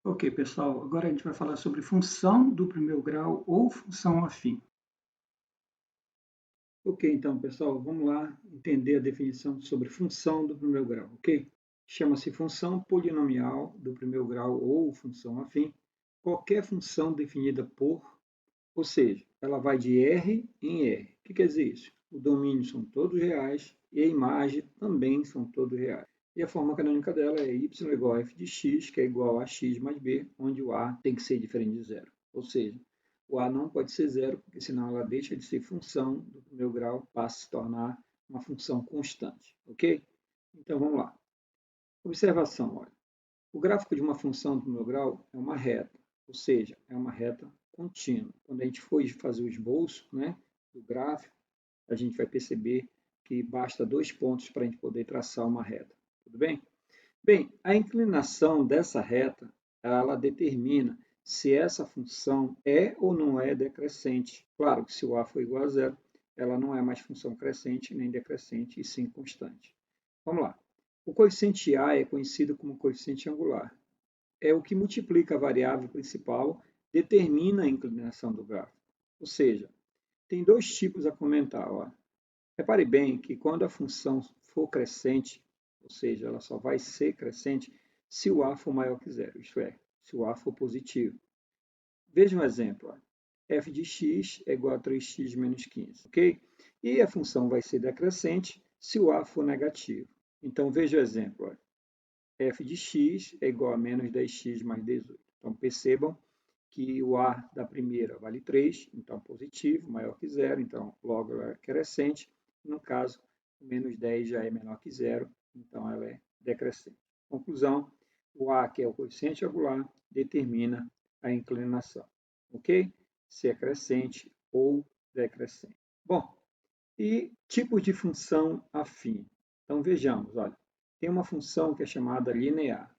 Ok, pessoal, agora a gente vai falar sobre função do primeiro grau ou função afim. Ok, então, pessoal, vamos lá entender a definição sobre função do primeiro grau, ok? Chama-se função polinomial do primeiro grau ou função afim, qualquer função definida por, ou seja, ela vai de R em R. O que quer dizer isso? O domínio são todos reais e a imagem também são todos reais. E a forma canônica dela é y igual a f de x, que é igual a x mais b, onde o a tem que ser diferente de zero. Ou seja, o a não pode ser zero, porque senão ela deixa de ser função do primeiro grau, passa a se tornar uma função constante. Ok? Então vamos lá. Observação, olha. O gráfico de uma função do primeiro grau é uma reta, ou seja, é uma reta contínua. Quando a gente for fazer o esboço, né, do gráfico, a gente vai perceber que basta 2 pontos para a gente poder traçar uma reta. Tudo bem? Bem, a inclinação dessa reta, ela determina se essa função é ou não é decrescente. Claro que se o a for igual a zero, ela não é mais função crescente nem decrescente, e sim constante. Vamos lá. O coeficiente a é conhecido como coeficiente angular. É o que multiplica a variável principal, determina a inclinação do gráfico. Ou seja, tem dois tipos a comentar. Ó. Repare bem que quando a função for crescente, ou seja, ela só vai ser crescente se o a for maior que zero, isto é, se o a for positivo. Veja um exemplo. Ó. F de x é igual a 3x menos 15, ok? E a função vai ser decrescente se o a for negativo. Então, veja o exemplo. Ó. F de x é igual a menos 10x mais 18. Então, percebam que o a da primeira vale 3, então positivo, maior que zero, então logo ela é crescente. No caso, menos 10 já é menor que zero, então ela é decrescente. Conclusão, o a, que é o coeficiente angular, determina a inclinação, ok? Se é crescente ou decrescente. Bom, e tipos de função afim. Então vejamos, olha, tem uma função que é chamada linear,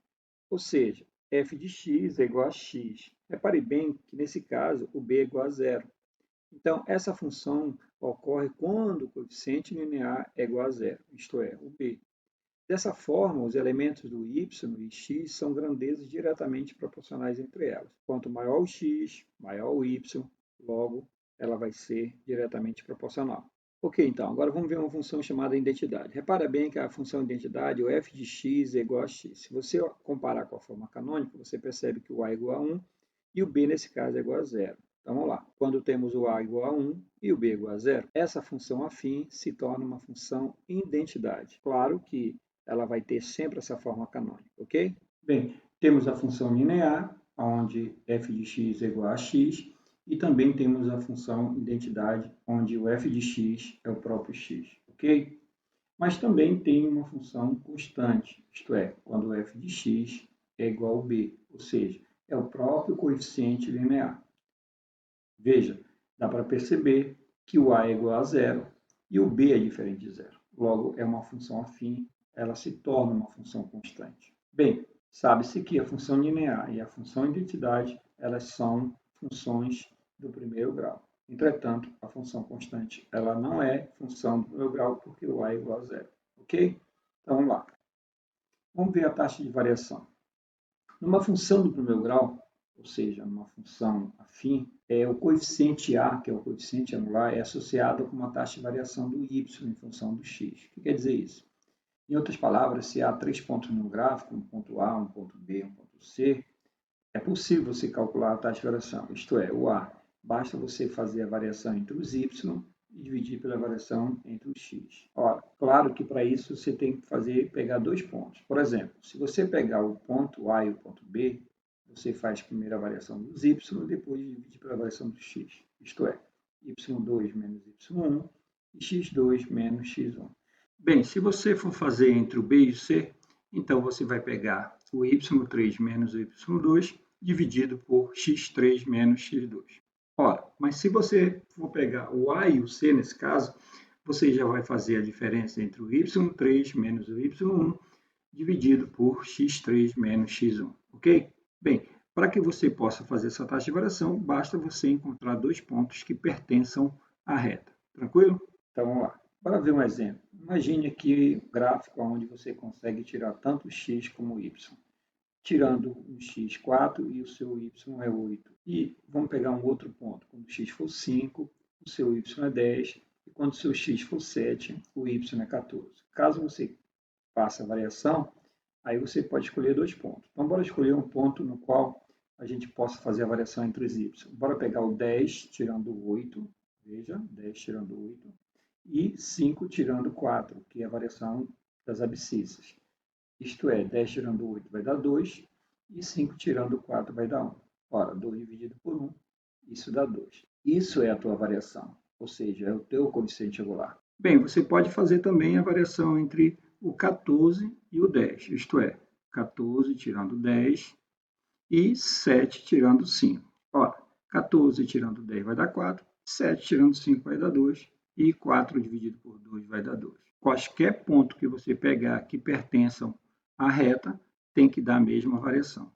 ou seja, f de x é igual a x. Repare bem que, nesse caso, o b é igual a zero. Então, essa função ocorre quando o coeficiente linear é igual a zero, isto é, o b. Dessa forma, os elementos do y e x são grandezas diretamente proporcionais entre elas. Quanto maior o x, maior o y, logo ela vai ser diretamente proporcional. Ok, então, agora vamos ver uma função chamada identidade. Repara bem que a função identidade, o f de x é igual a x. Se você comparar com a forma canônica, você percebe que o a é igual a 1 e o b, nesse caso, é igual a zero. Então, vamos lá. Quando temos o a igual a 1 e o b igual a zero, essa função afim se torna uma função identidade. Claro que ela vai ter sempre essa forma canônica, ok? Bem, temos a função linear, onde f de x é igual a x, e também temos a função identidade, onde o f de x é o próprio x, ok? Mas também tem uma função constante, isto é, quando o f de x é igual a b, ou seja, é o próprio coeficiente linear. Veja, dá para perceber que o a é igual a zero e o b é diferente de zero. Logo, é uma função afim, ela se torna uma função constante. Bem, sabe-se que a função linear e a função identidade, elas são funções do primeiro grau. Entretanto, a função constante, ela não é função do primeiro grau porque o a é igual a zero. Ok? Então, vamos lá. Vamos ver a taxa de variação. Numa função do primeiro grau, ou seja, numa função afim, o coeficiente a, que é o coeficiente anular, é associado com uma taxa de variação do y em função do x. O que quer dizer isso? Em outras palavras, se há 3 pontos no gráfico, um ponto A, um ponto B, um ponto C, é possível você calcular a taxa de variação, isto é, o A. Basta você fazer a variação entre os y e dividir pela variação entre os x. Ora, claro que para isso você tem que pegar 2 pontos. Por exemplo, se você pegar o ponto A e o ponto B, você faz primeiro a variação dos y e depois divide pela variação do x. Isto é, y2 menos y1 e x2 menos x1. Bem, se você for fazer entre o b e o c, então você vai pegar o y3 menos o y2 dividido por x3 menos x2. Ora, mas se você for pegar o a e o c nesse caso, você já vai fazer a diferença entre o y3 menos o y1 dividido por x3 menos x1, ok? Bem, para que você possa fazer essa taxa de variação, basta você encontrar 2 pontos que pertençam à reta. Tranquilo? Então, vamos lá. Bora ver um exemplo. Imagine aqui um gráfico onde você consegue tirar tanto x como y. tirando o x 4 e o seu y é 8. E vamos pegar um outro ponto, quando o x for 5, o seu y é 10, e quando o seu x for 7, o y é 14. Caso você faça a variação, aí você pode escolher 2 pontos. Então, bora escolher um ponto no qual a gente possa fazer a variação entre os y. Bora pegar o 10 tirando 8, veja, 10 tirando 8, e 5 tirando 4, que é a variação das abscissas. Isto é, 10 tirando 8 vai dar 2, e 5 tirando 4 vai dar 1. Ora, 2 dividido por 1, isso dá 2. Isso é a tua variação, ou seja, é o teu coeficiente angular. Bem, você pode fazer também a variação entre o 14 e o 10, isto é, 14 tirando 10 e 7 tirando 5. Ora, 14 tirando 10 vai dar 4, 7 tirando 5 vai dar 2, e 4 dividido por 2 vai dar 2. Qualquer ponto que você pegar que pertençam à reta tem que dar a mesma variação.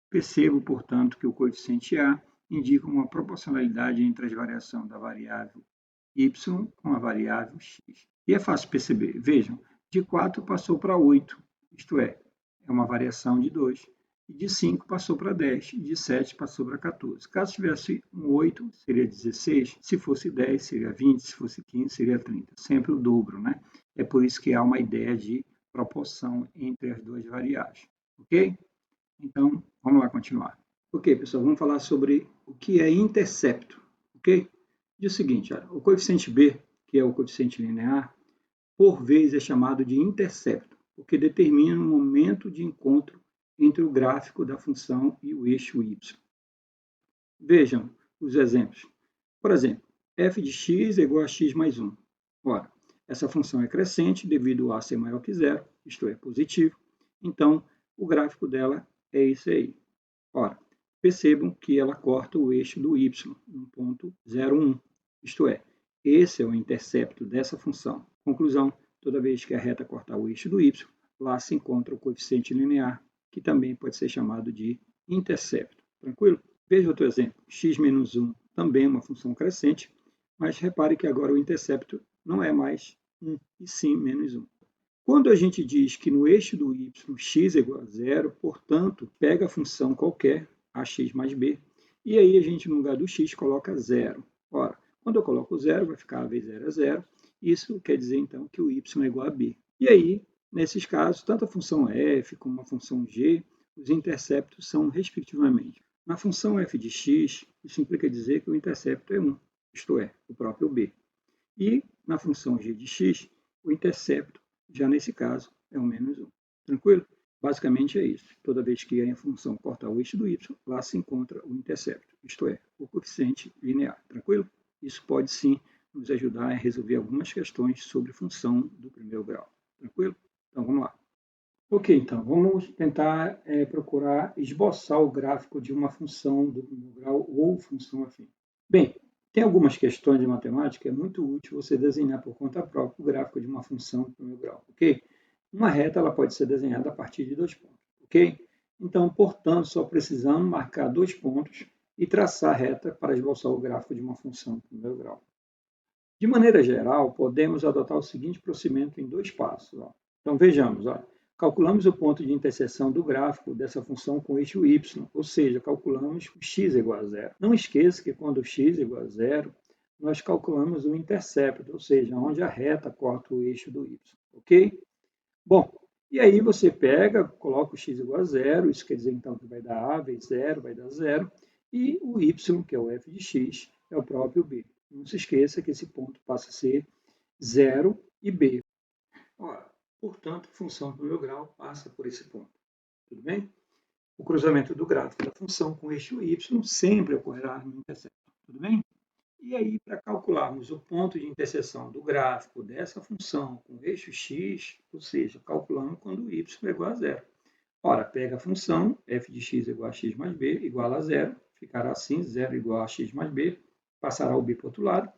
Percebo, portanto, que o coeficiente A indica uma proporcionalidade entre a variação da variável y com a variável x. E é fácil perceber. Vejam, de 4 passou para 8, isto é uma variação de 2. E de 5 passou para 10, e de 7 passou para 14. Caso tivesse um 8, seria 16, se fosse 10, seria 20, se fosse 15, seria 30. Sempre o dobro, né? É por isso que há uma ideia de proporção entre as duas variáveis, ok? Então, vamos lá continuar. Ok, pessoal, vamos falar sobre o que é intercepto, ok? Diz o seguinte, olha, o coeficiente B, que é o coeficiente linear, por vezes é chamado de intercepto, porque determina o momento de encontro entre o gráfico da função e o eixo y. Vejam os exemplos. Por exemplo, f de x é igual a x mais 1. Ora, essa função é crescente devido a A ser maior que zero, isto é, positivo. Então, o gráfico dela é esse aí. Ora, percebam que ela corta o eixo do y, no ponto 0,1. Isto é, esse é o intercepto dessa função. Conclusão, toda vez que a reta cortar o eixo do y, lá se encontra o coeficiente linear, que também pode ser chamado de intercepto. Tranquilo? Veja outro exemplo. X menos 1 também é uma função crescente, mas repare que agora o intercepto não é mais 1, e sim menos 1. Quando a gente diz que no eixo do y x é igual a zero, portanto, pega a função qualquer, ax mais b, e aí a gente, no lugar do x, coloca zero. Ora, quando eu coloco zero, vai ficar a vezes 0 é zero. Isso quer dizer, então, que o y é igual a b. E aí, nesses casos, tanto a função f como a função g, os interceptos são respectivamente. Na função f de x, isso implica dizer que o intercepto é 1, isto é, o próprio b. E na função g de x, o intercepto, já nesse caso, é o menos 1. Tranquilo? Basicamente é isso. Toda vez que a função corta o eixo do y, lá se encontra o intercepto, isto é, o coeficiente linear. Tranquilo? Isso pode sim nos ajudar a resolver algumas questões sobre função do primeiro grau. Tranquilo? Então vamos lá. Ok, então vamos tentar procurar esboçar o gráfico de uma função do primeiro grau ou função afim. Bem, tem algumas questões de matemática, é muito útil você desenhar por conta própria o gráfico de uma função do primeiro grau, ok? Uma reta ela pode ser desenhada a partir de 2 pontos, ok? Então, portanto, só precisamos marcar 2 pontos e traçar a reta para esboçar o gráfico de uma função do primeiro grau. De maneira geral, podemos adotar o seguinte procedimento em 2 passos. Ó. Então, vejamos, ó. Calculamos o ponto de interseção do gráfico dessa função com o eixo y, ou seja, calculamos o x igual a zero. Não esqueça que quando x é igual a zero, nós calculamos o intercepto, ou seja, onde a reta corta o eixo do y. Ok? Bom, e aí você pega, coloca o x igual a zero, isso quer dizer então que vai dar a vezes zero, vai dar zero, e o y, que é o f de x, é o próprio b. Não se esqueça que esse ponto passa a ser 0 e b. Ora, portanto, a função do primeiro grau passa por esse ponto. Tudo bem? O cruzamento do gráfico da função com o eixo y sempre ocorrerá no intercepto. Tudo bem? E aí, para calcularmos o ponto de interseção do gráfico dessa função com o eixo x, ou seja, calculando quando o y é igual a zero. Ora, pega a função f de x igual a x mais b igual a zero, ficará assim, 0 igual a x mais b, passará o b para o outro lado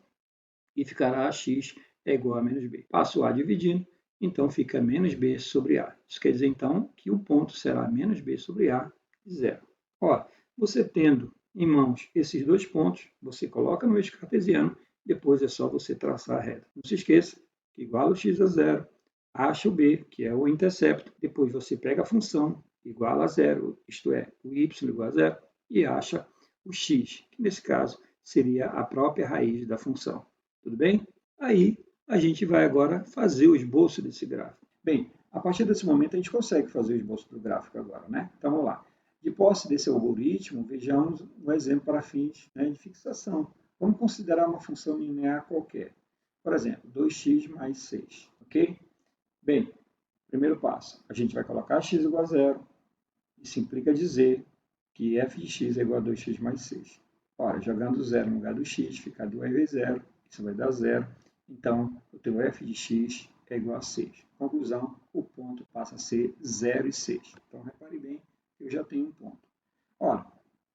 e ficará a x é igual a menos b. Passo a dividindo, então fica menos b sobre a. Isso quer dizer, então, que o ponto será menos b sobre a de zero. Ora, você tendo em mãos esses 2 pontos, você coloca no eixo cartesiano, depois é só você traçar a reta. Não se esqueça que igual o x a zero, acha o b, que é o intercepto, depois você pega a função, igual a zero, isto é, o y igual a zero, e acha o x, que nesse caso seria a própria raiz da função. Tudo bem? Aí a gente vai agora fazer o esboço desse gráfico. Bem, a partir desse momento a gente consegue fazer o esboço do gráfico agora, né? Então vamos lá. De posse desse algoritmo, vejamos um exemplo para fins, né, de fixação. Vamos considerar uma função linear qualquer. Por exemplo, 2x mais 6, ok? Bem, primeiro passo, a gente vai colocar x igual a zero. Isso implica dizer que f de x é igual a 2x mais 6. Ora, jogando zero no lugar do x, fica 2 vezes zero, isso vai dar zero. Então, o teu f de x é igual a 6. Conclusão, o ponto passa a ser 0 e 6. Então, repare bem, eu já tenho um ponto. Ora,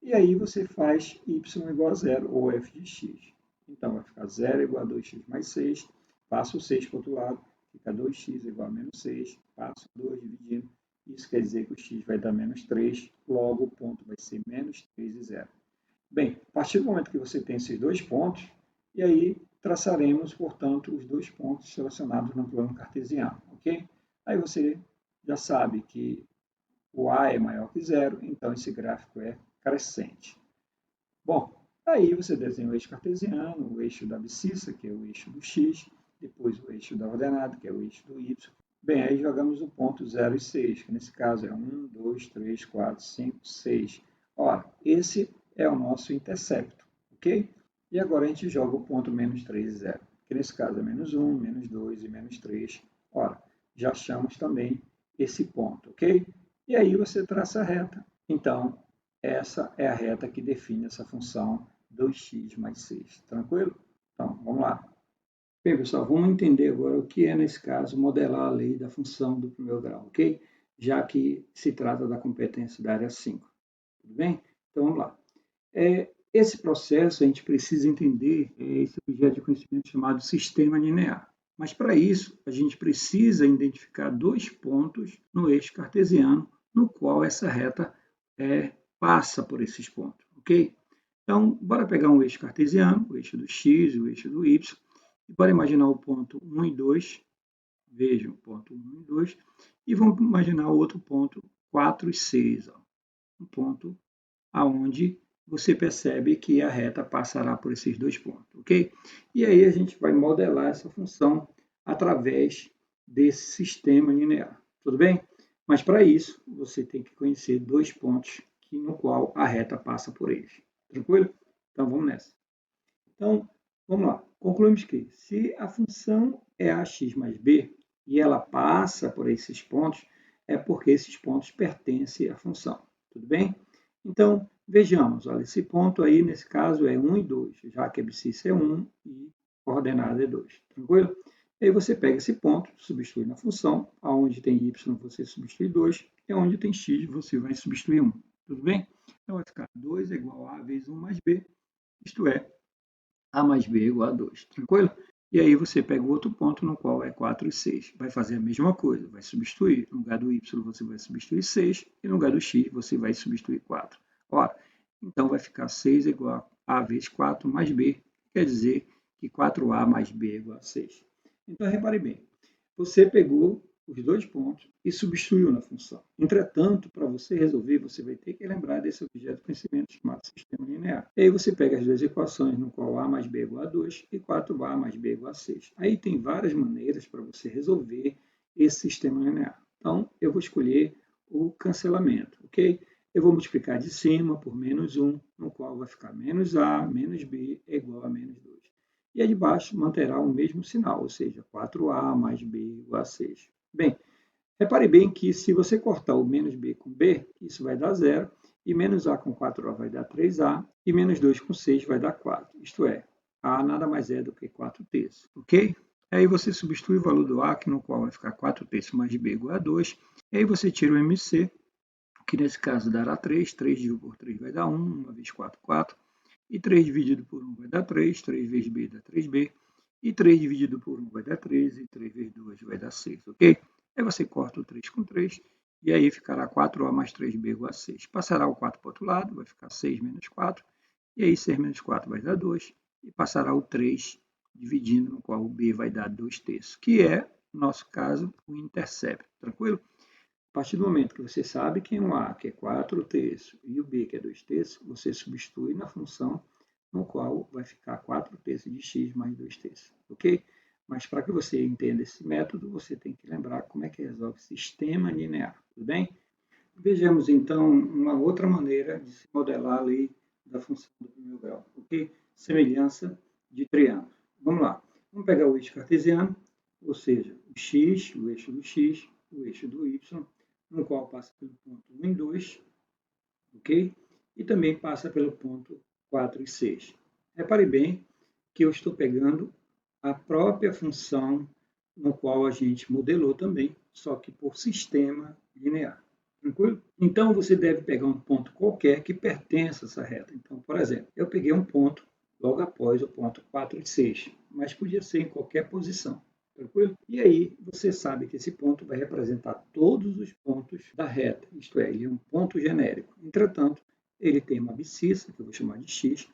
e aí você faz y igual a zero, ou f de x. Então, vai ficar 0 igual a 2x mais 6. Passo o 6 para o outro lado, fica 2x igual a menos 6. Passo 2 dividindo. Isso quer dizer que o x vai dar menos 3, logo o ponto vai ser menos 3 e 0. Bem, a partir do momento que você tem esses dois pontos, e aí traçaremos, portanto, os dois pontos relacionados no plano cartesiano, ok? Aí você já sabe que o A é maior que zero, então esse gráfico é crescente. Bom, aí você desenha o eixo cartesiano, o eixo da abscissa, que é o eixo do x, depois o eixo da ordenada, que é o eixo do y. Bem, aí jogamos o ponto 0 e 6, que nesse caso é 1, 2, 3, 4, 5, 6. Ora, esse é o nosso intercepto, ok? E agora a gente joga o ponto menos 3 e 0, que nesse caso é menos 1, menos 2 e menos 3. Ora, já achamos também esse ponto, ok? E aí você traça a reta. Então, essa é a reta que define essa função 2x mais 6. Tranquilo? Então, vamos lá. Bem, pessoal, vamos entender agora o que é, nesse caso, modelar a lei da função do primeiro grau, ok? Já que se trata da competência da área 5. Tudo bem? Então, vamos lá. Esse processo a gente precisa entender esse objeto de conhecimento chamado sistema linear. Mas, para isso, a gente precisa identificar dois pontos no eixo cartesiano, no qual essa reta passa por esses pontos, ok? Então, bora pegar um eixo cartesiano, o eixo do x e o eixo do y, e bora imaginar o ponto 1 e 2, vejam, ponto 1 e 2, e vamos imaginar o outro ponto 4 e 6, ó, um ponto aonde você percebe que a reta passará por esses dois pontos, ok? E aí a gente vai modelar essa função através desse sistema linear, tudo bem? Mas para isso, você tem que conhecer dois pontos no qual a reta passa por eles, tranquilo? Então vamos nessa. Então, vamos lá. Concluímos que se a função é ax mais b e ela passa por esses pontos, é porque esses pontos pertencem à função, tudo bem? Então, vejamos, olha, esse ponto aí, nesse caso, é 1 e 2, já que a abscissa é 1 e a coordenada é 2, tranquilo? E aí você pega esse ponto, substitui na função, aonde tem y você substitui 2, e onde tem x você vai substituir 1, tudo bem? Então vai ficar 2 é igual a vezes 1 mais b, isto é, a mais b é igual a 2, tranquilo? E aí você pega o outro ponto no qual é 4 e 6. Vai fazer a mesma coisa, vai substituir. No lugar do y você vai substituir 6 e no lugar do x você vai substituir 4. Ora, então vai ficar 6 igual a vezes 4 mais b, quer dizer que 4a mais b é igual a 6. Então repare bem, você pegou os dois pontos e substituiu na função. Entretanto, para você resolver, você vai ter que lembrar desse objeto de conhecimento chamado sistema linear. E aí você pega as duas equações, no qual a mais b é igual a 2 e 4a mais b é igual a 6. Aí tem várias maneiras para você resolver esse sistema linear. Então, eu vou escolher o cancelamento, ok? Eu vou multiplicar de cima por menos 1, no qual vai ficar menos a menos b é igual a menos 2. E a de baixo manterá o mesmo sinal, ou seja, 4a mais b igual a 6. Bem, repare bem que se você cortar o menos b com b, isso vai dar 0, e menos a com 4a vai dar 3a, e menos 2 com 6 vai dar 4. Isto é, a nada mais é do que 4 terços, ok? Aí você substitui o valor do a, que no qual vai ficar 4 terços mais b igual a 2, e aí você tira o MC, que nesse caso dará 3, 3 dividido por 3 vai dar 1, 1 vezes 4, 4, e 3 dividido por 1 vai dar 3, 3 vezes b dá 3b, e 3 dividido por 1 vai dar 13, e 3 vezes 2 vai dar 6, ok? Aí você corta o 3 com 3, e aí ficará 4a mais 3b igual a 6. Passará o 4 para o outro lado, vai ficar 6 menos 4, e aí 6 menos 4 vai dar 2, e passará o 3 dividindo, no qual o b vai dar 2 terços, que é, no nosso caso, o intercepto, tranquilo? A partir do momento que você sabe que o A, que é 4 terços, e o B, que é 2 terços, você substitui na função no qual vai ficar 4 terços de x mais 2 terços, ok? Mas para que você entenda esse método, você tem que lembrar como é que resolve sistema linear, tudo bem? Vejamos então uma outra maneira de se modelar a lei da função do primeiro grau, ok? Semelhança de triângulo. Vamos lá. Vamos pegar o eixo cartesiano, ou seja, o x, o eixo do x, o eixo do y, no qual passa pelo ponto 1 e 2, ok? E também passa pelo ponto 4 e 6. Repare bem que eu estou pegando a própria função no qual a gente modelou também, só que por sistema linear. Tranquilo? Então, você deve pegar um ponto qualquer que pertença a essa reta. Então, por exemplo, eu peguei um ponto logo após o ponto 4 e 6, mas podia ser em qualquer posição. Tranquilo? E aí, você sabe que esse ponto vai representar todos os pontos da reta, isto é, ele é um ponto genérico. Entretanto, ele tem uma abscissa, que eu vou chamar de x,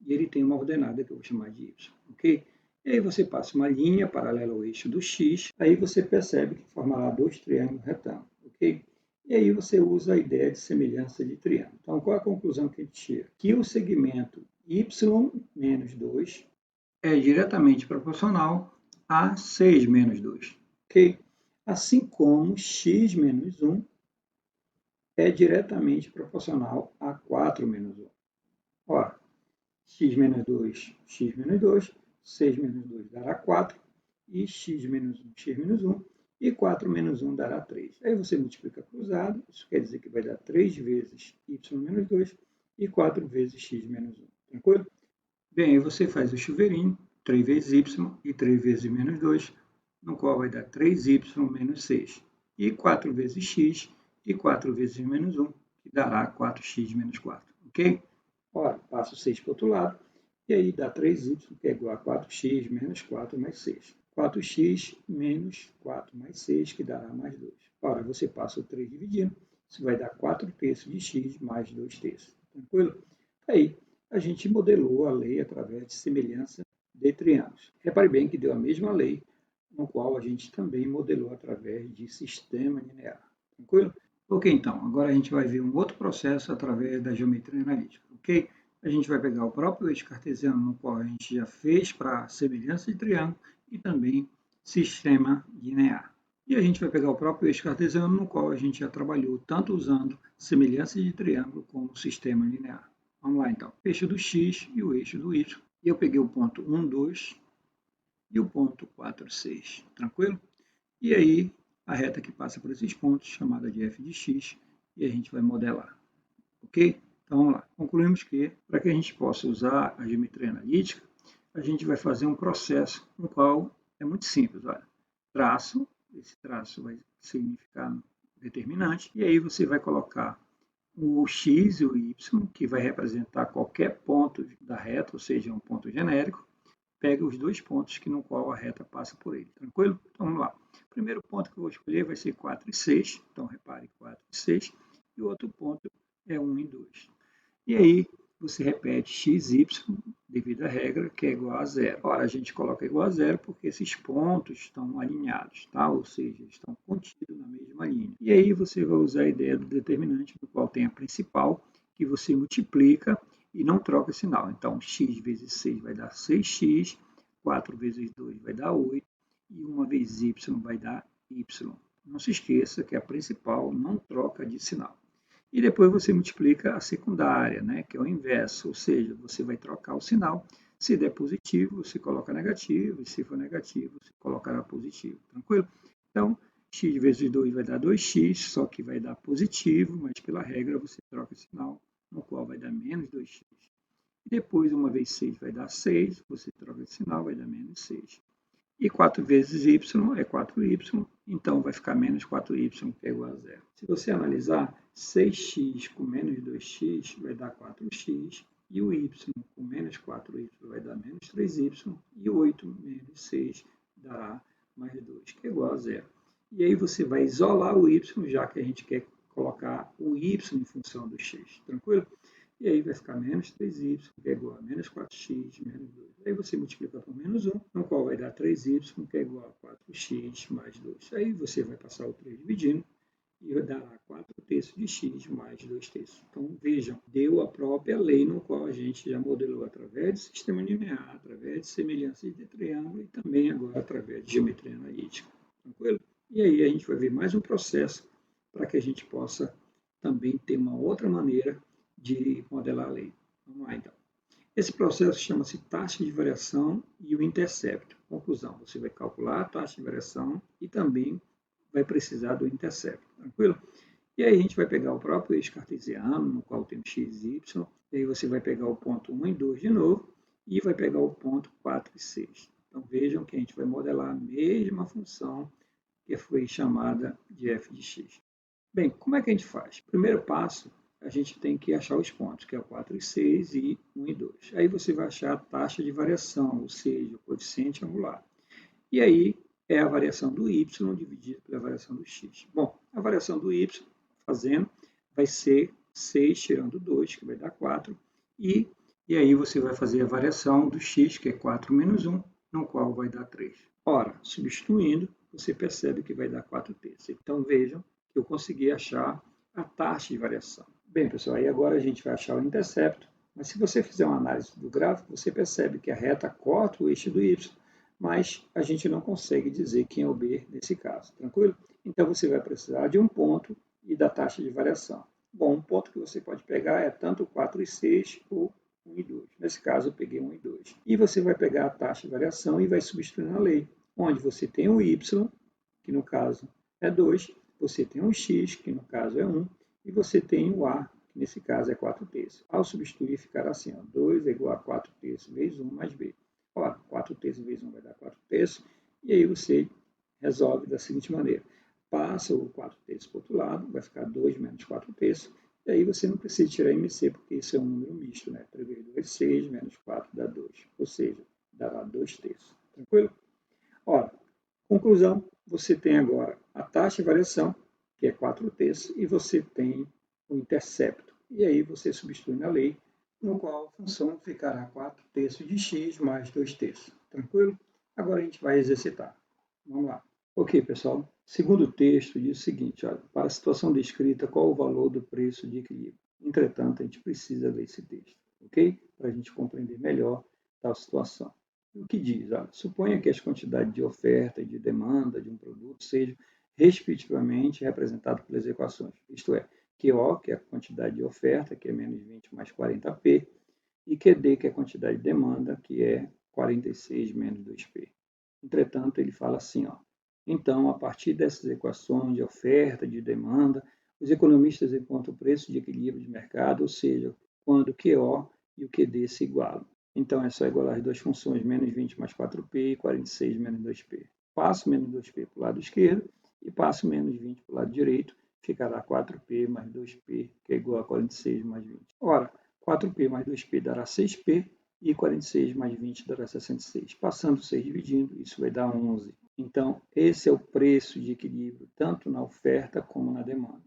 e ele tem uma ordenada, que eu vou chamar de y. Ok? E aí você passa uma linha paralela ao eixo do x, aí você percebe que formará dois triângulos retângulos. Ok? E aí você usa a ideia de semelhança de triângulo. Então, qual é a conclusão que a gente chega? Que o segmento y menos 2 é diretamente proporcional a 6 menos 2. Okay? Assim como x menos 1 é diretamente proporcional a 4 menos 1. Ora, x menos 2, x menos 2, 6 menos 2 dará 4, e x menos 1, x menos 1, e 4 menos 1 dará 3. Aí você multiplica cruzado, isso quer dizer que vai dar 3 vezes y menos 2 e 4 vezes x menos 1. Tranquilo? Bem, aí você faz o chuveirinho, 3 vezes y e 3 vezes menos 2, no qual vai dar 3y menos 6. E 4 vezes x e 4 vezes menos 1, que dará 4x menos 4. Ok? Ora, passo 6 para o outro lado, e aí dá 3y, que é igual a 4x menos 4 mais 6. 4x menos 4 mais 6, que dará mais 2. Ora, você passa o 3 dividindo, isso vai dar 4 terços de x mais 2 terços. Tranquilo? Aí, a gente modelou a lei através de semelhança de triângulos. Repare bem que deu a mesma lei, no qual a gente também modelou através de sistema linear. Tranquilo? Ok, então, agora a gente vai ver um outro processo através da geometria analítica. Ok? A gente vai pegar o próprio eixo cartesiano, no qual a gente já fez para semelhança de triângulo, e também sistema linear. E a gente vai pegar o próprio eixo cartesiano, no qual a gente já trabalhou tanto usando semelhança de triângulo como sistema linear. Vamos lá, então. Eixo do x e o eixo do y. E eu peguei o ponto 1, 2 e o ponto 4, 6. Tranquilo? E aí, a reta que passa por esses pontos, chamada de f de x, e a gente vai modelar. Ok? Então, vamos lá. Concluímos que, para que a gente possa usar a geometria analítica, a gente vai fazer um processo no qual é muito simples. Olha, traço, esse traço vai significar determinante, e aí você vai colocar o x e o y, que vai representar qualquer ponto da reta, ou seja, um ponto genérico, pega os dois pontos no qual a reta passa por ele. Tranquilo? Então vamos lá. O primeiro ponto que eu vou escolher vai ser 4 e 6. Então repare 4 e 6. E o outro ponto é 1 e 2. E aí você repete x, y, devido à regra, que é igual a zero. Ora, a gente coloca igual a zero porque esses pontos estão alinhados, tá? Ou seja, estão contidos na mesma linha. E aí você vai usar a ideia do determinante, no qual tem a principal, que você multiplica e não troca sinal. Então, x vezes 6 vai dar 6x, 4 vezes 2 vai dar 8, e 1 vezes y vai dar y. Não se esqueça que a principal não troca de sinal. E depois você multiplica a secundária, né, que é o inverso, ou seja, você vai trocar o sinal. Se der positivo, você coloca negativo, e se for negativo, você colocará positivo. Tranquilo? Então, x vezes 2 vai dar 2x, só que vai dar positivo, mas pela regra você troca o sinal, no qual vai dar menos 2x. E depois, 1 vezes 6 vai dar 6, você troca de sinal, vai dar menos 6. E 4 vezes y é 4y, então vai ficar menos 4y, que é igual a zero. Se você analisar, 6x com menos 2x vai dar 4x, e o y com menos 4y vai dar menos 3y, e 8 menos 6 dará mais 2, que é igual a zero. E aí você vai isolar o y, já que a gente quer colocar o y em função do x, tranquilo? E aí vai ficar menos 3y, que é igual a menos 4x, menos 2. Aí você multiplica por menos 1, no qual vai dar 3y, que é igual a 4x mais 2. Aí você vai passar o 3 dividindo, e dará 4/3 de x mais 2/3. Então, vejam, deu a própria lei no qual a gente já modelou através de sistema linear, através de semelhanças de triângulo e também agora através de geometria analítica. Tranquilo? E aí a gente vai ver mais um processo para que a gente possa também ter uma outra maneira de modelar a lei. Vamos lá, então. Esse processo chama-se taxa de variação e o intercepto. Conclusão, você vai calcular a taxa de variação e também vai precisar do intercepto, tranquilo? E aí a gente vai pegar o próprio eixo cartesiano, no qual temos x e y, e aí você vai pegar o ponto 1 e 2 de novo, e vai pegar o ponto 4 e 6. Então vejam que a gente vai modelar a mesma função que foi chamada de f de x. Bem, como é que a gente faz? Primeiro passo, a gente tem que achar os pontos, que é o 4 e 6 e 1 e 2. Aí você vai achar a taxa de variação, ou seja, o coeficiente angular. E aí é a variação do y dividido pela variação do x. Bom, a variação do y, fazendo, vai ser 6 tirando 2, que vai dar 4. E aí você vai fazer a variação do x, que é 4 menos 1, no qual vai dar 3. Ora, substituindo, você percebe que vai dar 4/3. Então vejam que eu consegui achar a taxa de variação. Bem, pessoal, aí agora a gente vai achar o intercepto. Mas se você fizer uma análise do gráfico, você percebe que a reta corta o eixo do y, mas a gente não consegue dizer quem é o B nesse caso, tranquilo? Então você vai precisar de um ponto e da taxa de variação. Bom, um ponto que você pode pegar é tanto 4 e 6 ou 1 e 2. Nesse caso eu peguei 1 e 2. E você vai pegar a taxa de variação e vai substituir na lei, onde você tem o y, que no caso é 2, você tem o x, que no caso é 1, e você tem o a, que nesse caso é 4/3. Ao substituir ficará assim, ó, 2 é igual a 4/3 vezes 1 mais b. Ora, 4/3 vezes 1 vai dar 4/3, e aí você resolve da seguinte maneira. Passa o 4/3 para o outro lado, vai ficar 2 menos 4/3, e aí você não precisa tirar MC, porque isso é um número misto, né? 3 vezes 2 é 6, menos 4 dá 2, ou seja, dará 2/3. Tranquilo? Ora, conclusão, você tem agora a taxa de variação, que é 4/3, e você tem o intercepto. E aí você substitui na lei, no qual a função ficará 4/3 de x mais 2/3. Tranquilo? Agora a gente vai exercitar. Vamos lá. Ok, pessoal. Segundo texto diz o seguinte, olha, para a situação descrita, qual o valor do preço de equilíbrio? Entretanto, a gente precisa ler esse texto, ok? Para a gente compreender melhor tal situação. O que diz? Olha, suponha que as quantidades de oferta e de demanda de um produto sejam respectivamente representadas pelas equações, isto é, QO, que é a quantidade de oferta, que é menos 20 mais 40P, e QD, que é a quantidade de demanda, que é 46 menos 2P. Entretanto, ele fala assim, ó, então, a partir dessas equações de oferta, de demanda, os economistas encontram o preço de equilíbrio de mercado, ou seja, quando o QO e o QD se igualam. Então, é só igualar as duas funções, menos 20 mais 4P e 46 menos 2P. Passo menos 2P para o lado esquerdo e passo menos 20 para o lado direito, ficará 4P mais 2P, que é igual a 46 mais 20. Ora, 4P mais 2P dará 6P e 46 mais 20 dará 66. Passando 6 dividindo, isso vai dar 11. Então, esse é o preço de equilíbrio, tanto na oferta como na demanda.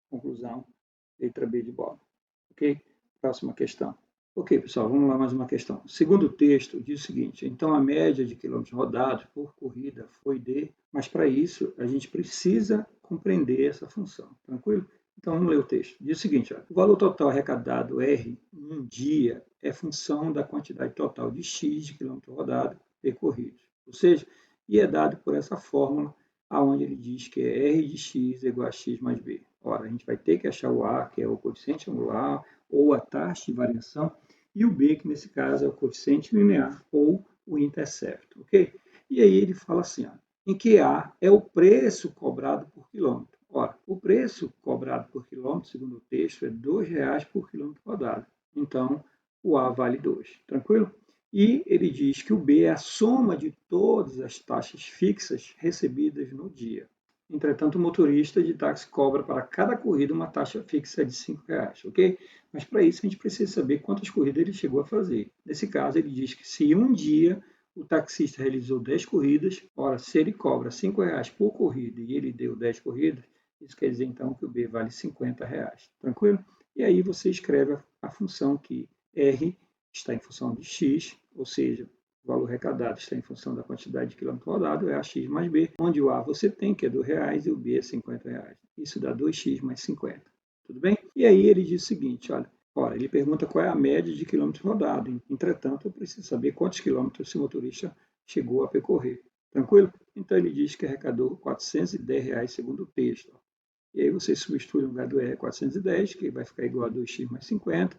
Conclusão, letra B de bola. Ok? Próxima questão. Ok, pessoal, vamos lá mais uma questão. Segundo o texto, diz o seguinte, então a média de quilômetros rodados por corrida foi de, mas para isso a gente precisa compreender essa função, tranquilo? Então vamos ler o texto. Diz o seguinte, olha, o valor total arrecadado R em um dia é função da quantidade total de X de quilômetros rodados percorridos. Ou seja, e é dado por essa fórmula, aonde ele diz que é R de X igual a X mais B. Ora, a gente vai ter que achar o A, que é o coeficiente angular, ou a taxa de variação, e o B, que nesse caso é o coeficiente linear, ou o intercepto, ok? E aí ele fala assim, ó, em que A é o preço cobrado por quilômetro. Ora, o preço cobrado por quilômetro, segundo o texto, é R$ 2,00 por quilômetro rodado. Então, o A vale 2, tranquilo? E ele diz que o B é a soma de todas as taxas fixas recebidas no dia. Entretanto, o motorista de táxi cobra para cada corrida uma taxa fixa de R$ 5,00, ok? Mas para isso a gente precisa saber quantas corridas ele chegou a fazer. Nesse caso, ele diz que se um dia o taxista realizou 10 corridas, ora, se ele cobra R$ 5,00 por corrida e ele deu 10 corridas, isso quer dizer então que o B vale R$ 50,00, tranquilo? E aí você escreve a função que R está em função de x, ou seja, valor arrecadado está em função da quantidade de quilômetros rodados, é AX mais B, onde o A você tem, que é R$2, e o B é R$50. Isso dá 2x mais 50. Tudo bem? E aí ele diz o seguinte, olha, ele pergunta qual é a média de quilômetros rodados. Entretanto, eu preciso saber quantos quilômetros esse motorista chegou a percorrer. Tranquilo? Então ele diz que arrecadou R$410 segundo o texto. E aí você substitui no lugar do E 410, que vai ficar igual a 2x mais 50.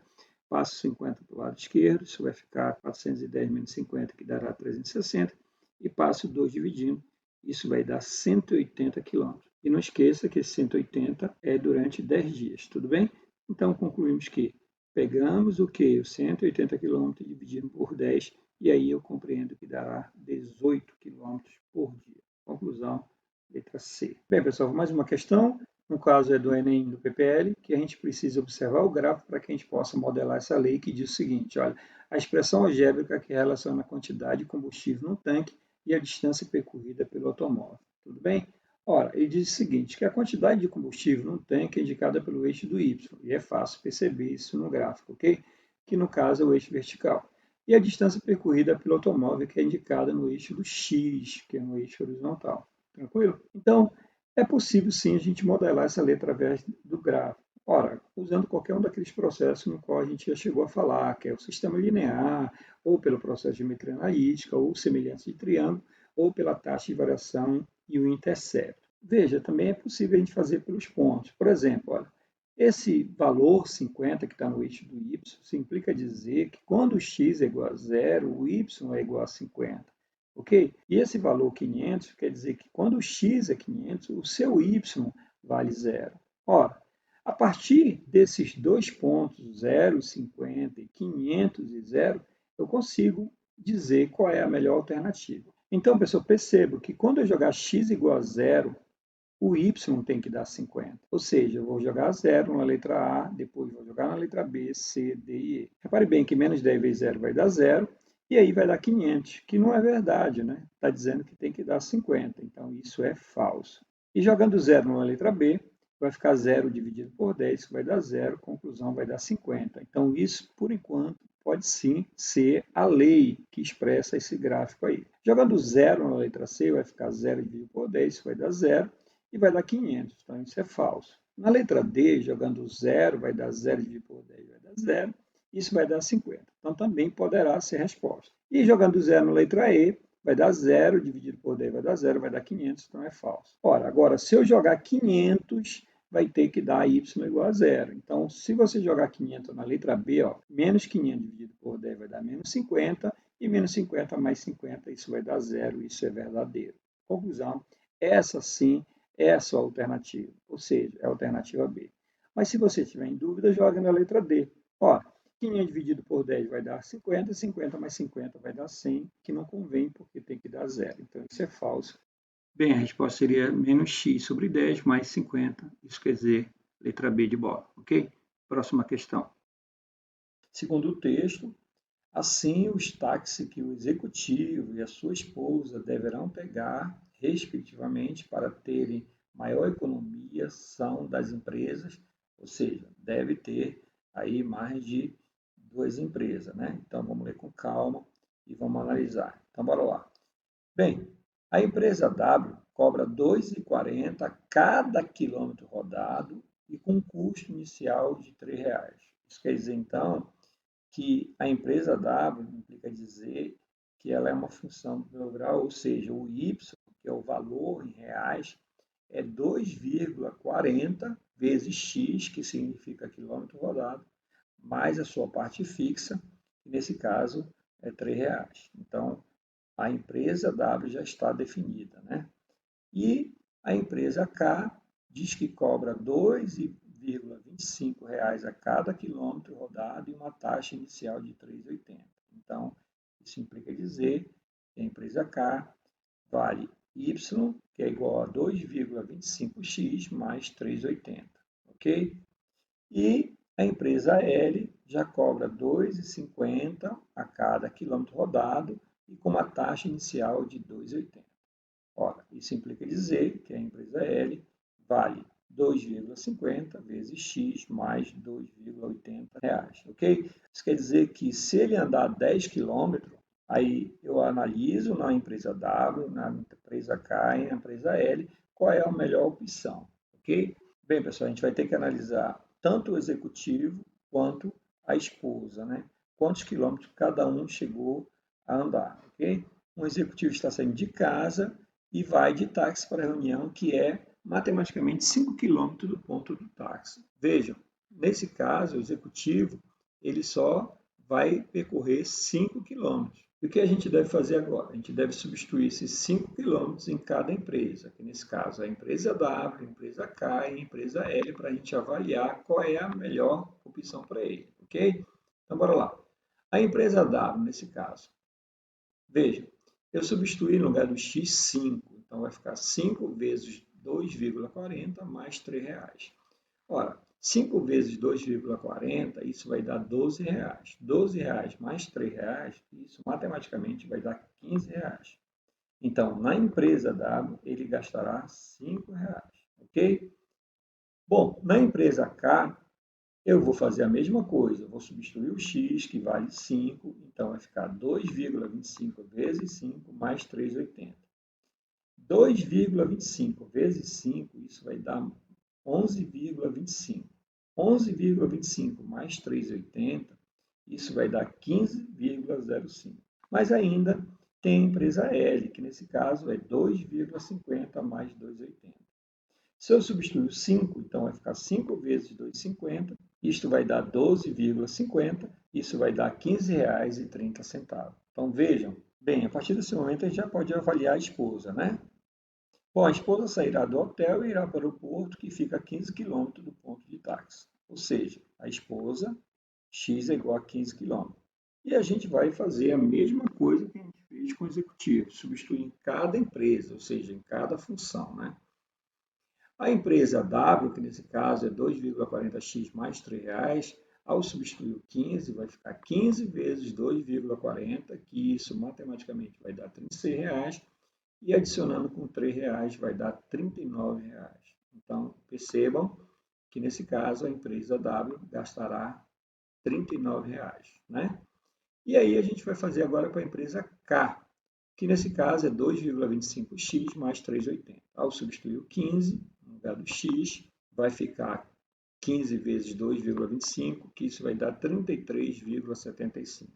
Passa 50 para o lado esquerdo, isso vai ficar 410 menos 50, que dará 360. E passo 2 dividindo, isso vai dar 180 km. E não esqueça que esse 180 é durante 10 dias, tudo bem? Então concluímos que pegamos o que? Os 180 km dividido por 10, e aí eu compreendo que dará 18 km por dia. Conclusão, letra C. Bem, pessoal, mais uma questão. No caso é do Enem do PPL, que a gente precisa observar o gráfico para que a gente possa modelar essa lei que diz o seguinte, olha, a expressão algébrica que relaciona a quantidade de combustível no tanque e a distância percorrida pelo automóvel. Tudo bem? Ora, ele diz o seguinte, que a quantidade de combustível no tanque é indicada pelo eixo do Y, e é fácil perceber isso no gráfico, ok? Que no caso é o eixo vertical. E a distância percorrida pelo automóvel, que é indicada no eixo do X, que é no eixo horizontal. Tranquilo? Então, é possível sim a gente modelar essa lei através do gráfico. Ora, usando qualquer um daqueles processos no qual a gente já chegou a falar, que é o sistema linear, ou pelo processo de geometria analítica, ou semelhança de triângulo, ou pela taxa de variação e o intercepto. Veja, também é possível a gente fazer pelos pontos. Por exemplo, olha, esse valor 50 que está no eixo do y, isso implica dizer que quando o x é igual a zero, o y é igual a 50. Ok? E esse valor 500 quer dizer que quando o x é 500, o seu y vale zero. Ora, a partir desses dois pontos, 0, 50 e 500 e 0, eu consigo dizer qual é a melhor alternativa. Então, pessoal, percebo que quando eu jogar x igual a zero, o y tem que dar 50. Ou seja, eu vou jogar 0 na letra A, depois vou jogar na letra B, C, D e E. Repare bem que menos 10 vezes 0 vai dar 0, e aí vai dar 500, que não é verdade, né? Está dizendo que tem que dar 50, então isso é falso. E jogando 0 na letra B, vai ficar 0 dividido por 10, que vai dar 0, conclusão vai dar 50. Então isso, por enquanto, pode sim ser a lei que expressa esse gráfico aí. Jogando 0 na letra C, vai ficar 0 dividido por 10, que vai dar 0, e vai dar 500, então isso é falso. Na letra D, jogando 0, vai dar 0 dividido por 10, vai dar 0, isso vai dar 50. Então também poderá ser resposta. E jogando 0 na letra E, vai dar 0 dividido por 10, vai dar 0, vai dar 500, então é falso. Ora, agora, se eu jogar 500, vai ter que dar y igual a 0. Então, se você jogar 500 na letra B, menos 500 dividido por 10 vai dar menos 50, e menos 50 mais 50, isso vai dar 0, isso é verdadeiro. Conclusão, essa sim é a sua alternativa, ou seja, é a alternativa B. Mas se você tiver em dúvida, joga na letra D. 500 dividido por 10 vai dar 50, 50 mais 50 vai dar 100, que não convém porque tem que dar 0. Então, isso é falso. Bem, a resposta seria menos x sobre 10 mais 50. Isso quer dizer letra B de bola, ok? Próxima questão. Segundo o texto, assim os táxis que o executivo e a sua esposa deverão pegar, respectivamente, para terem maior economia são das empresas, ou seja, deve ter aí mais de duas empresas, né? Então vamos ler com calma e vamos analisar. Então bora lá. Bem, a empresa W cobra R$ 2,40 a cada quilômetro rodado e com um custo inicial de R$ 3. Isso quer dizer, então, que a empresa W implica dizer que ela é uma função do primeiro grau, ou seja, o Y, que é o valor em reais, é 2,40 vezes X, que significa quilômetro rodado, mais a sua parte fixa, que nesse caso é R$ 3. Então, a empresa W já está definida, né? E a empresa K diz que cobra R$ 2,25 a cada quilômetro rodado e uma taxa inicial de R$ 3,80. Então, isso implica dizer que a empresa K vale Y, que é igual a 2,25x mais 3,80, ok? E a empresa L já cobra R$ 2,50 a cada quilômetro rodado e com uma taxa inicial de R$ 2,80. Ora, isso implica dizer que a empresa L vale 2,50 vezes X mais R$ 2,80, ok? Isso quer dizer que se ele andar 10 km, Aí eu analiso na empresa W, na empresa K e na empresa L qual é a melhor opção, ok? Bem, pessoal, a gente vai ter que analisar tanto o executivo quanto a esposa, né? Quantos quilômetros cada um chegou a andar, ok? Um executivo está saindo de casa e vai de táxi para a reunião, que é matematicamente 5 quilômetros do ponto do táxi. Vejam, nesse caso, o executivo ele só vai percorrer 5 quilômetros. E o que a gente deve fazer agora? A gente deve substituir esses 5 quilômetros em cada empresa, que nesse caso é a empresa W, a empresa K e a empresa L, para a gente avaliar qual é a melhor opção para ele, ok? Então, bora lá. A empresa W, nesse caso, veja, eu substituí no lugar do x 5, então vai ficar 5 vezes 2,40 mais R$3. Ora, 5 vezes 2,40, isso vai dar R$12. R$12 mais R$3, isso matematicamente vai dar R$15. Então, na empresa W, ele gastará R$5, ok? Bom, na empresa K, eu vou fazer a mesma coisa, vou substituir o x, que vale 5, então vai ficar 2,25 vezes 5 mais 3,80. 2,25 vezes 5, isso vai dar 11,25. 11,25 mais 3,80, isso vai dar 15,05. Mas ainda tem a empresa L, que nesse caso é 2,50 mais 2,80. Se eu substituir 5, então vai ficar 5 vezes 2,50, isto vai dar 12,50, isso vai dar R$15,30. Então vejam, bem, a partir desse momento a gente já pode avaliar a esposa, né? Bom, a esposa sairá do hotel e irá para o porto, que fica a 15 quilômetros do ponto de táxi. Ou seja, a esposa, x é igual a 15 quilômetros. E a gente vai fazer a mesma coisa que a gente fez com o executivo, substituir em cada empresa, ou seja, em cada função, né? A empresa W, que nesse caso é 2,40x mais R$3, ao substituir o 15, vai ficar 15 vezes 2,40, que isso matematicamente vai dar R$36, e adicionando com R$3 vai dar R$39. Então, percebam que nesse caso a empresa W gastará R$39, né? E aí a gente vai fazer agora para a empresa K, que nesse caso é 2,25x mais 3,80. Ao substituir o 15, no lugar do x, vai ficar 15 vezes 2,25, que isso vai dar 33,75.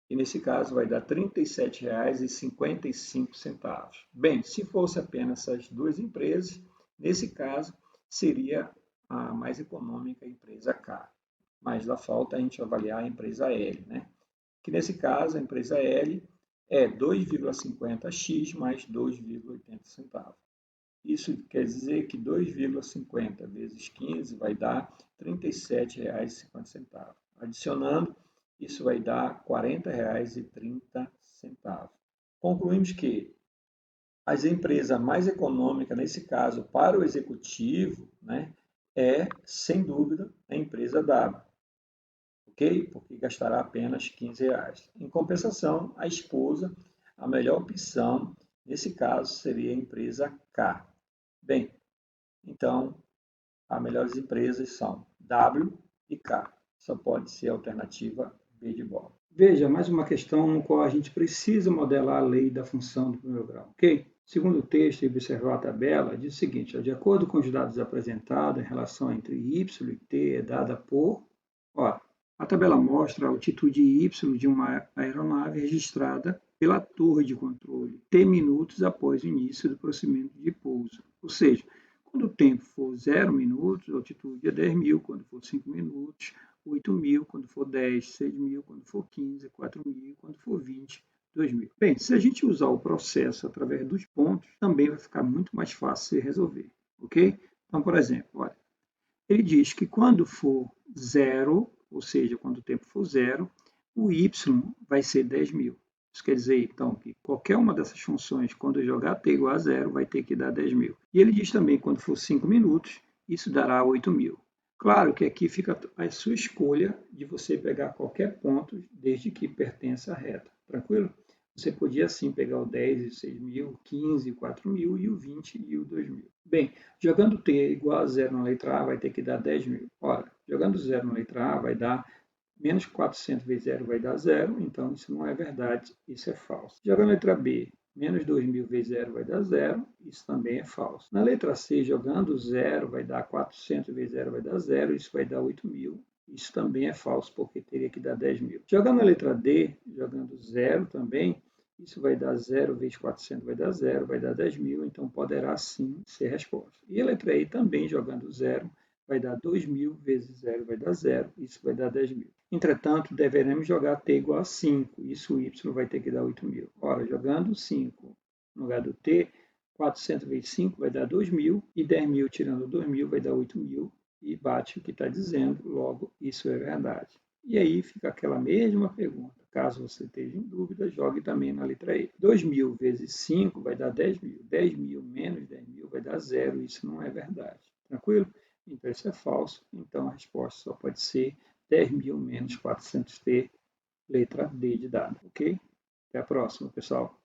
E nesse caso vai dar R$ 37,55. Bem, se fosse apenas essas duas empresas, nesse caso seria a mais econômica a empresa K. Mas lá falta a gente avaliar a empresa L, né? Que nesse caso a empresa L é 2,50x mais 2,80 centavos. Isso quer dizer que 2,50 vezes 15 vai dar R$ 37,50. Adicionando, isso vai dar R$ 40,30. Concluímos que as empresas mais econômicas, nesse caso, para o executivo, né, é, sem dúvida, a empresa W, ok? Porque gastará apenas R$ 15. Em compensação, a esposa, a melhor opção, nesse caso, seria a empresa K. Bem, então, as melhores empresas são W e K. Só pode ser a alternativa B de bola. Veja, mais uma questão no qual a gente precisa modelar a lei da função do primeiro grau, ok? Segundo o texto e observar a tabela, diz o seguinte, de acordo com os dados apresentados, a relação entre y e t é dada por... Ora, a tabela mostra a altitude y de uma aeronave registrada pela torre de controle t minutos após o início do procedimento de pouso. Ou seja, quando o tempo for 0 minutos, a altitude é 10.000, quando for 5 minutos, 8.000, quando for 10, 6.000, quando for 15, 4.000, quando for 20, 2.000. Bem, se a gente usar o processo através dos pontos, também vai ficar muito mais fácil de resolver, ok? Então, por exemplo, olha, ele diz que quando for 0, ou seja, quando o tempo for 0, o y vai ser 10.000. Isso quer dizer, então, que qualquer uma dessas funções, quando eu jogar t igual a 0, vai ter que dar 10.000. E ele diz também que quando for 5 minutos, isso dará 8.000. Claro que aqui fica a sua escolha de você pegar qualquer ponto, desde que pertença à reta. Tranquilo? Você podia, sim, pegar o 10 e 6.000, o 15 e 4.000 e o 20 e o 2.000. Bem, jogando t igual a 0 na letra A, vai ter que dar 10.000. Ora, jogando 0 na letra A, vai dar Menos 400 vezes 0 vai dar 0, então isso não é verdade, isso é falso. Jogando a letra B, menos 2.000 vezes 0 vai dar 0, isso também é falso. Na letra C, jogando 0 vai dar 400 vezes 0 vai dar 0, isso vai dar 8.000. Isso também é falso, porque teria que dar 10.000. Jogando a letra D, jogando 0 também, isso vai dar 0 vezes 400 vai dar 0, vai dar 10.000, então poderá sim ser resposta. E a letra E também, jogando 0, vai dar 2.000 vezes 0 vai dar 0, isso vai dar 10.000. Entretanto, deveremos jogar t igual a 5, isso y vai ter que dar 8.000. Ora, jogando 5 no lugar do t, 400 vezes 5 vai dar 2.000, e 10.000 tirando 2.000 vai dar 8.000, e bate o que está dizendo, logo, isso é verdade. E aí fica aquela mesma pergunta. Caso você esteja em dúvida, jogue também na letra E. 2.000 vezes 5 vai dar 10.000. 10.000 menos 10.000 vai dar 0. Isso não é verdade. Tranquilo? Então, isso é falso. Então, a resposta só pode ser 10.000 menos 400t, letra D de dado. Ok? Até a próxima, pessoal.